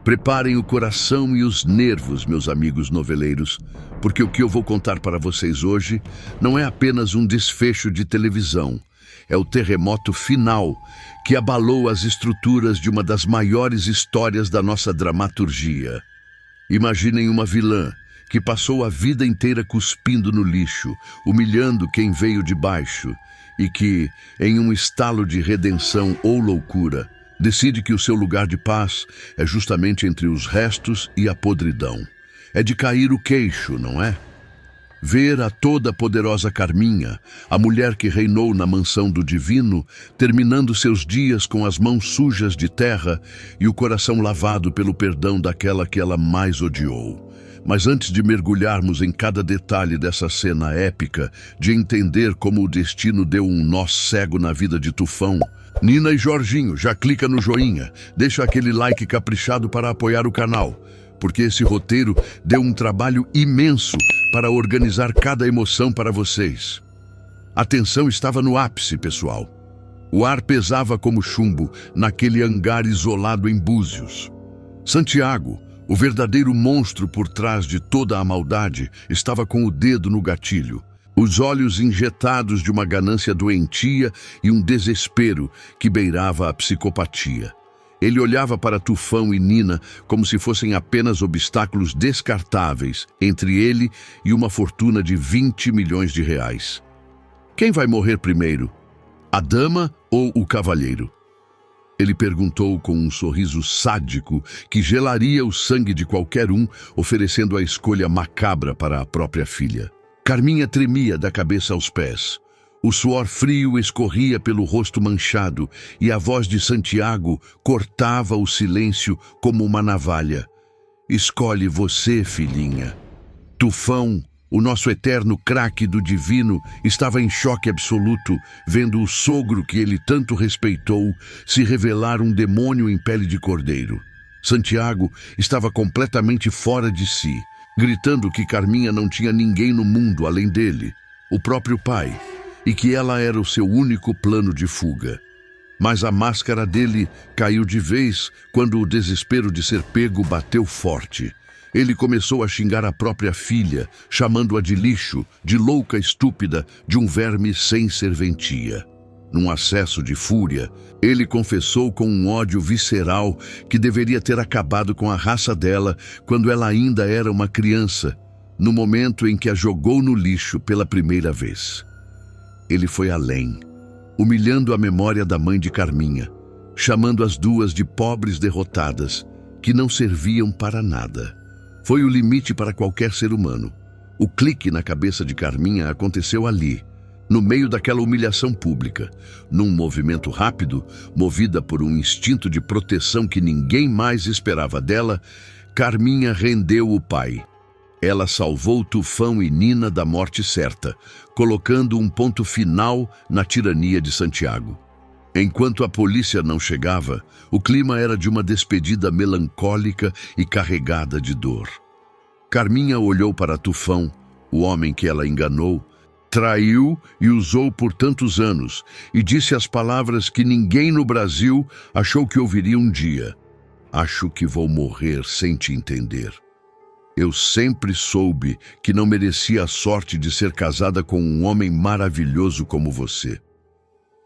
Preparem o coração e os nervos, meus amigos noveleiros, porque o que eu vou contar para vocês hoje não é apenas um desfecho de televisão. É o terremoto final que abalou as estruturas de uma das maiores histórias da nossa dramaturgia. Imaginem uma vilã que passou a vida inteira cuspindo no lixo, humilhando quem veio de baixo, e que, em um estalo de redenção ou loucura, decide que o seu lugar de paz é justamente entre os restos e a podridão. É de cair o queixo, não é? Ver a toda-poderosa Carminha, a mulher que reinou na mansão do divino, terminando seus dias com as mãos sujas de terra e o coração lavado pelo perdão daquela que ela mais odiou. Mas antes de mergulharmos em cada detalhe dessa cena épica, de entender como o destino deu um nó cego na vida de Tufão, Nina e Jorginho, já clica no joinha, deixa aquele like caprichado para apoiar o canal, porque esse roteiro deu um trabalho imenso para organizar cada emoção para vocês. A tensão estava no ápice, pessoal. O ar pesava como chumbo naquele hangar isolado em Búzios. Santiago, o verdadeiro monstro por trás de toda a maldade, estava com o dedo no gatilho, os olhos injetados de uma ganância doentia e um desespero que beirava a psicopatia. Ele olhava para Tufão e Nina como se fossem apenas obstáculos descartáveis entre ele e uma fortuna de 20 milhões de reais. Quem vai morrer primeiro? A dama ou o cavalheiro? Ele perguntou com um sorriso sádico que gelaria o sangue de qualquer um, oferecendo a escolha macabra para a própria filha. Carminha tremia da cabeça aos pés. O suor frio escorria pelo rosto manchado e a voz de Santiago cortava o silêncio como uma navalha. Escolhe você, filhinha. Tufão, o nosso eterno craque do divino, estava em choque absoluto, vendo o sogro que ele tanto respeitou se revelar um demônio em pele de cordeiro. Santiago estava completamente fora de si, gritando que Carminha não tinha ninguém no mundo além dele, o próprio pai, e que ela era o seu único plano de fuga. Mas a máscara dele caiu de vez quando o desespero de ser pego bateu forte. Ele começou a xingar a própria filha, chamando-a de lixo, de louca estúpida, de um verme sem serventia. Num acesso de fúria, ele confessou com um ódio visceral que deveria ter acabado com a raça dela quando ela ainda era uma criança, no momento em que a jogou no lixo pela primeira vez. Ele foi além, humilhando a memória da mãe de Carminha, chamando as duas de pobres derrotadas, que não serviam para nada. Foi o limite para qualquer ser humano. O clique na cabeça de Carminha aconteceu ali, no meio daquela humilhação pública, num movimento rápido, movida por um instinto de proteção que ninguém mais esperava dela. Carminha rendeu o pai. Ela salvou Tufão e Nina da morte certa, colocando um ponto final na tirania de Santiago. Enquanto a polícia não chegava, o clima era de uma despedida melancólica e carregada de dor. Carminha olhou para Tufão, o homem que ela enganou, traiu e usou por tantos anos, e disse as palavras que ninguém no Brasil achou que ouviria um dia. Acho que vou morrer sem te entender. Eu sempre soube que não merecia a sorte de ser casada com um homem maravilhoso como você.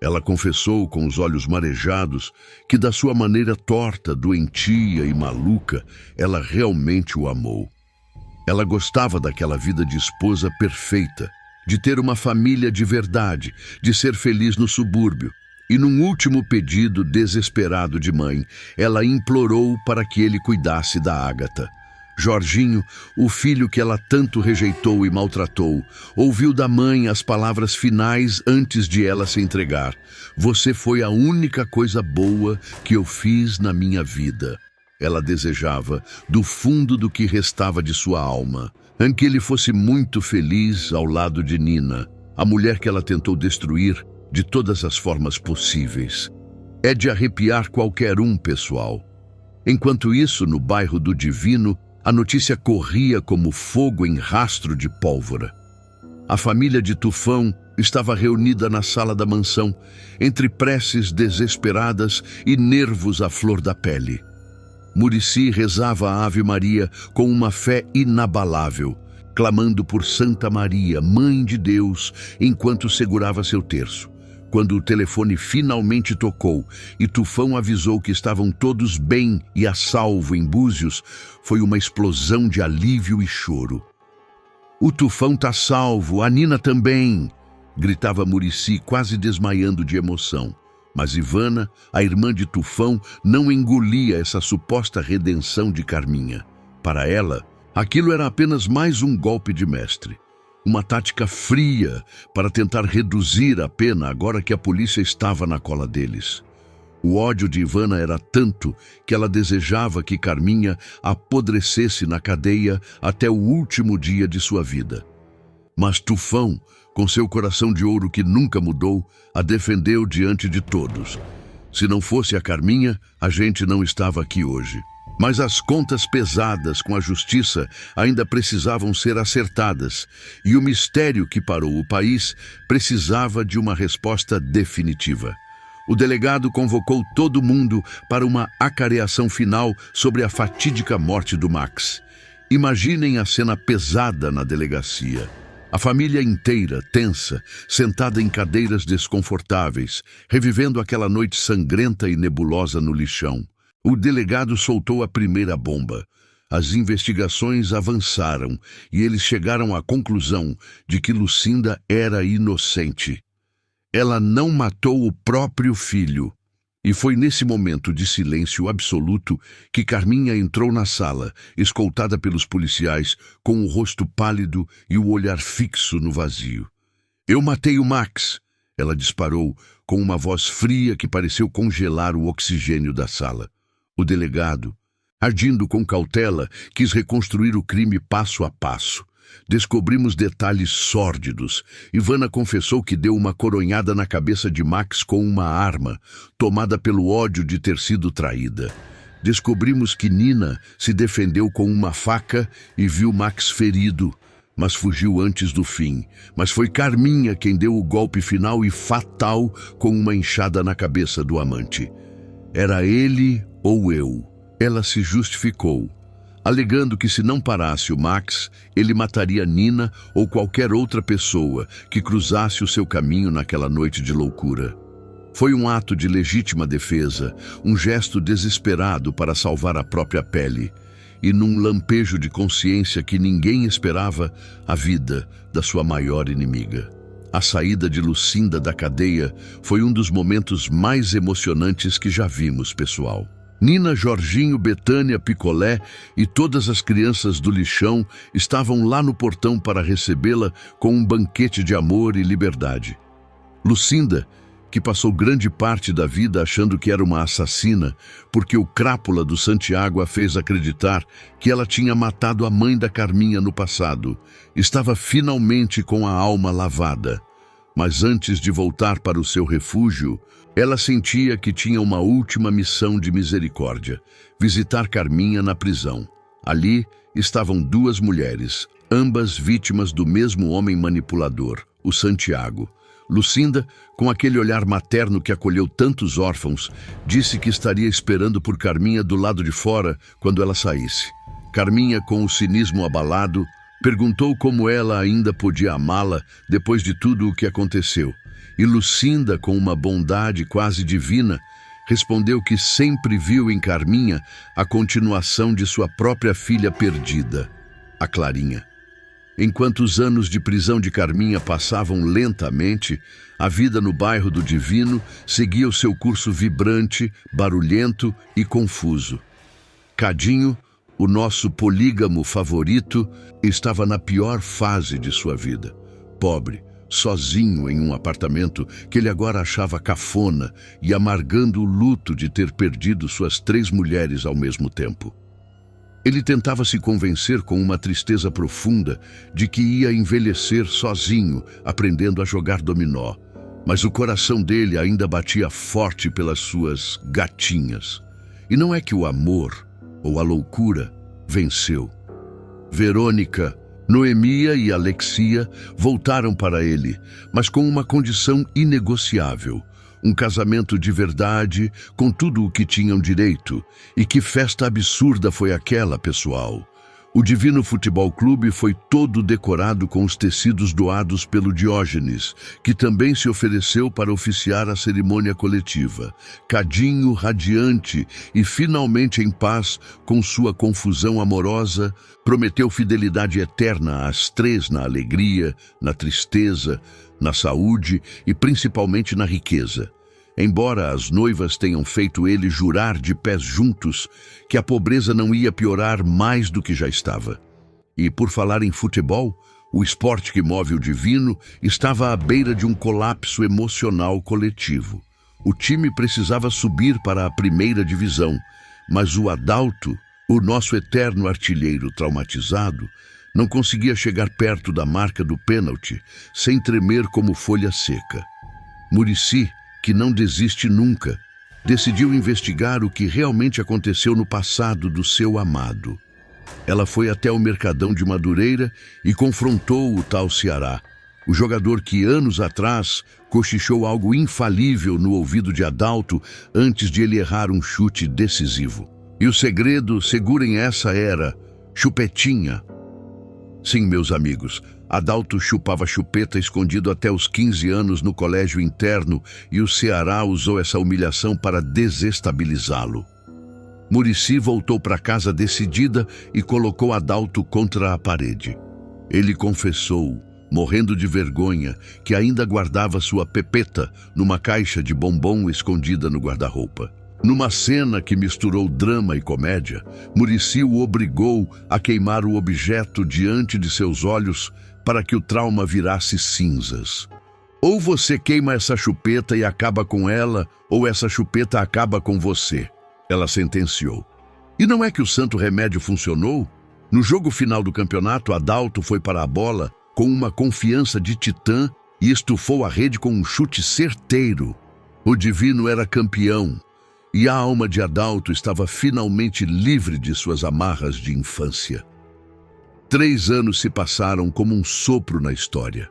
Ela confessou com os olhos marejados que da sua maneira torta, doentia e maluca, ela realmente o amou. Ela gostava daquela vida de esposa perfeita, de ter uma família de verdade, de ser feliz no subúrbio. E num último pedido desesperado de mãe, ela implorou para que ele cuidasse da Ágata. Jorginho, o filho que ela tanto rejeitou e maltratou, ouviu da mãe as palavras finais antes de ela se entregar. Você foi a única coisa boa que eu fiz na minha vida. Ela desejava, do fundo do que restava de sua alma, em que ele fosse muito feliz ao lado de Nina, a mulher que ela tentou destruir de todas as formas possíveis. É de arrepiar qualquer um, pessoal. Enquanto isso, no bairro do Divino, a notícia corria como fogo em rastro de pólvora. A família de Tufão estava reunida na sala da mansão, entre preces desesperadas e nervos à flor da pele. Muricy rezava a Ave Maria com uma fé inabalável, clamando por Santa Maria, Mãe de Deus, enquanto segurava seu terço. Quando o telefone finalmente tocou e Tufão avisou que estavam todos bem e a salvo em Búzios, foi uma explosão de alívio e choro. "O Tufão tá salvo, a Nina também!" gritava Muricy, quase desmaiando de emoção. Mas Ivana, a irmã de Tufão, não engolia essa suposta redenção de Carminha. Para ela, aquilo era apenas mais um golpe de mestre. Uma tática fria para tentar reduzir a pena agora que a polícia estava na cola deles. O ódio de Ivana era tanto que ela desejava que Carminha apodrecesse na cadeia até o último dia de sua vida. Mas Tufão, com seu coração de ouro que nunca mudou, a defendeu diante de todos. Se não fosse a Carminha, a gente não estava aqui hoje. Mas as contas pesadas com a justiça ainda precisavam ser acertadas, e o mistério que parou o país precisava de uma resposta definitiva. O delegado convocou todo mundo para uma acareação final sobre a fatídica morte do Max. Imaginem a cena pesada na delegacia. A família inteira, tensa, sentada em cadeiras desconfortáveis, revivendo aquela noite sangrenta e nebulosa no lixão. O delegado soltou a primeira bomba. As investigações avançaram e eles chegaram à conclusão de que Lucinda era inocente. Ela não matou o próprio filho. E foi nesse momento de silêncio absoluto que Carminha entrou na sala, escoltada pelos policiais, com o rosto pálido e o olhar fixo no vazio. "Eu matei o Max!" Ela disparou, com uma voz fria que pareceu congelar o oxigênio da sala. O delegado, agindo com cautela, quis reconstruir o crime passo a passo. Descobrimos detalhes sórdidos. Ivana confessou que deu uma coronhada na cabeça de Max com uma arma, tomada pelo ódio de ter sido traída. Descobrimos que Nina se defendeu com uma faca e viu Max ferido, mas fugiu antes do fim. Mas foi Carminha quem deu o golpe final e fatal com uma enxada na cabeça do amante. Era ele ou eu. Ela se justificou, alegando que se não parasse o Max, ele mataria Nina ou qualquer outra pessoa que cruzasse o seu caminho naquela noite de loucura. Foi um ato de legítima defesa, um gesto desesperado para salvar a própria pele, e num lampejo de consciência que ninguém esperava, a vida da sua maior inimiga. A saída de Lucinda da cadeia foi um dos momentos mais emocionantes que já vimos, pessoal. Nina, Jorginho, Betânia, Picolé e todas as crianças do lixão estavam lá no portão para recebê-la com um banquete de amor e liberdade. Lucinda, que passou grande parte da vida achando que era uma assassina, porque o crápula do Santiago a fez acreditar que ela tinha matado a mãe da Carminha no passado, estava finalmente com a alma lavada. Mas antes de voltar para o seu refúgio, ela sentia que tinha uma última missão de misericórdia: visitar Carminha na prisão. Ali estavam duas mulheres, ambas vítimas do mesmo homem manipulador, o Santiago. Lucinda, com aquele olhar materno que acolheu tantos órfãos, disse que estaria esperando por Carminha do lado de fora quando ela saísse. Carminha, com o cinismo abalado, perguntou como ela ainda podia amá-la depois de tudo o que aconteceu. E Lucinda, com uma bondade quase divina, respondeu que sempre viu em Carminha a continuação de sua própria filha perdida, a Clarinha. Enquanto os anos de prisão de Carminha passavam lentamente, a vida no bairro do Divino seguia o seu curso vibrante, barulhento e confuso. Cadinho, o nosso polígamo favorito, estava na pior fase de sua vida. Pobre, sozinho em um apartamento que ele agora achava cafona e amargando o luto de ter perdido suas 3 mulheres ao mesmo tempo. Ele tentava se convencer com uma tristeza profunda de que ia envelhecer sozinho, aprendendo a jogar dominó. Mas o coração dele ainda batia forte pelas suas gatinhas. E não é que o amor ou a loucura venceu. Verônica, Noemia e Alexia voltaram para ele, mas com uma condição inegociável: Um casamento de verdade, com tudo o que tinham direito. E que festa absurda foi aquela, pessoal! O Divino Futebol Clube foi todo decorado com os tecidos doados pelo Diógenes, que também se ofereceu para oficiar a cerimônia coletiva. Cadinho, radiante e finalmente em paz com sua confusão amorosa, prometeu fidelidade eterna às três na alegria, na tristeza, na saúde e principalmente na riqueza. Embora as noivas tenham feito ele jurar de pés juntos que a pobreza não ia piorar mais do que já estava. E por falar em futebol, o esporte que move o divino estava à beira de um colapso emocional coletivo. O time precisava subir para a primeira divisão, mas o Adalto, o nosso eterno artilheiro traumatizado, não conseguia chegar perto da marca do pênalti sem tremer como folha seca. Muricy, que não desiste nunca, decidiu investigar o que realmente aconteceu no passado do seu amado. Ela foi até o Mercadão de Madureira e confrontou o tal Ceará, o jogador que anos atrás cochichou algo infalível no ouvido de Adalto antes de ele errar um chute decisivo. E o segredo, segurem essa, era chupetinha. Sim, meus amigos, Adalto chupava chupeta escondido até os 15 anos no colégio interno e o Ceará usou essa humilhação para desestabilizá-lo. Muricy voltou para casa decidida e colocou Adalto contra a parede. Ele confessou, morrendo de vergonha, que ainda guardava sua pepeta numa caixa de bombom escondida no guarda-roupa. Numa cena que misturou drama e comédia, Muricy o obrigou a queimar o objeto diante de seus olhos para que o trauma virasse cinzas. Ou você queima essa chupeta e acaba com ela, ou essa chupeta acaba com você, ela sentenciou. E não é que o santo remédio funcionou? No jogo final do campeonato, Adalto foi para a bola com uma confiança de titã e estufou a rede com um chute certeiro. O divino era campeão. E a alma de Adalto estava finalmente livre de suas amarras de infância. 3 anos se passaram como um sopro na história.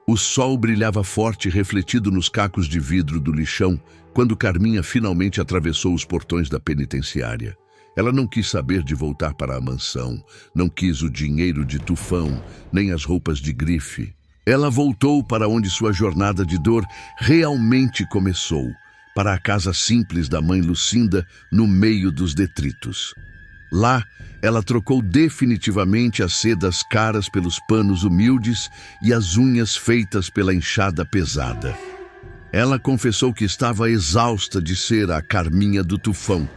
O sol brilhava forte refletido nos cacos de vidro do lixão quando Carminha finalmente atravessou os portões da penitenciária. Ela não quis saber de voltar para a mansão, não quis o dinheiro de tufão, nem as roupas de grife. Ela voltou para onde sua jornada de dor realmente começou, para a casa simples da mãe Lucinda, no meio dos detritos. Lá, ela trocou definitivamente as sedas caras pelos panos humildes e as unhas feitas pela enxada pesada. Ela confessou que estava exausta de ser a Carminha do tufão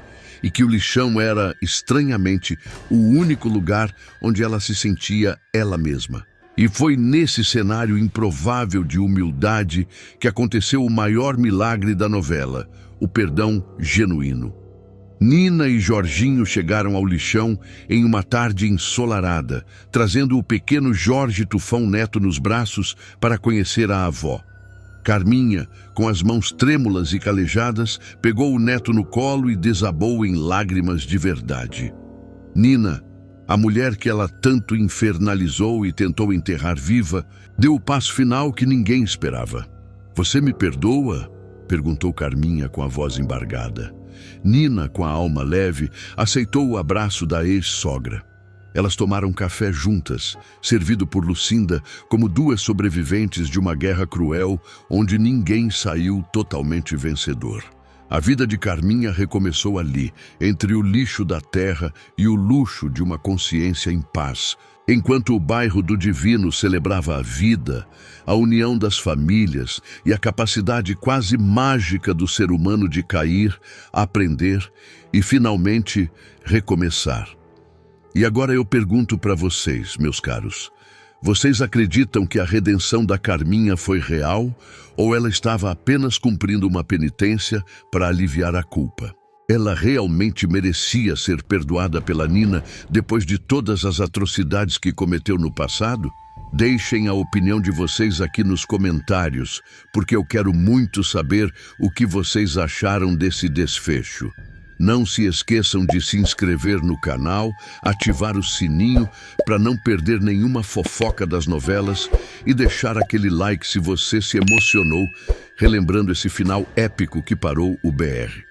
e que o lixão era, estranhamente, o único lugar onde ela se sentia ela mesma. E foi nesse cenário improvável de humildade que aconteceu o maior milagre da novela, o perdão genuíno. Nina e Jorginho chegaram ao lixão em uma tarde ensolarada, trazendo o pequeno Jorge Tufão Neto nos braços para conhecer a avó. Carminha, com as mãos trêmulas e calejadas, pegou o neto no colo e desabou em lágrimas de verdade. Nina, a mulher que ela tanto infernalizou e tentou enterrar viva, deu o passo final que ninguém esperava. "Você me perdoa?" perguntou Carminha com a voz embargada. Nina, com a alma leve, aceitou o abraço da ex-sogra. Elas tomaram café juntas, servido por Lucinda como 2 sobreviventes de uma guerra cruel onde ninguém saiu totalmente vencedor. A vida de Carminha recomeçou ali, entre o lixo da terra e o luxo de uma consciência em paz, enquanto o bairro do Divino celebrava a vida, a união das famílias e a capacidade quase mágica do ser humano de cair, aprender e, finalmente, recomeçar. E agora eu pergunto para vocês, meus caros, vocês acreditam que a redenção da Carminha foi real ou ela estava apenas cumprindo uma penitência para aliviar a culpa? Ela realmente merecia ser perdoada pela Nina depois de todas as atrocidades que cometeu no passado? Deixem a opinião de vocês aqui nos comentários, porque eu quero muito saber o que vocês acharam desse desfecho. Não se esqueçam de se inscrever no canal, ativar o sininho para não perder nenhuma fofoca das novelas e deixar aquele like se você se emocionou relembrando esse final épico que parou o BR.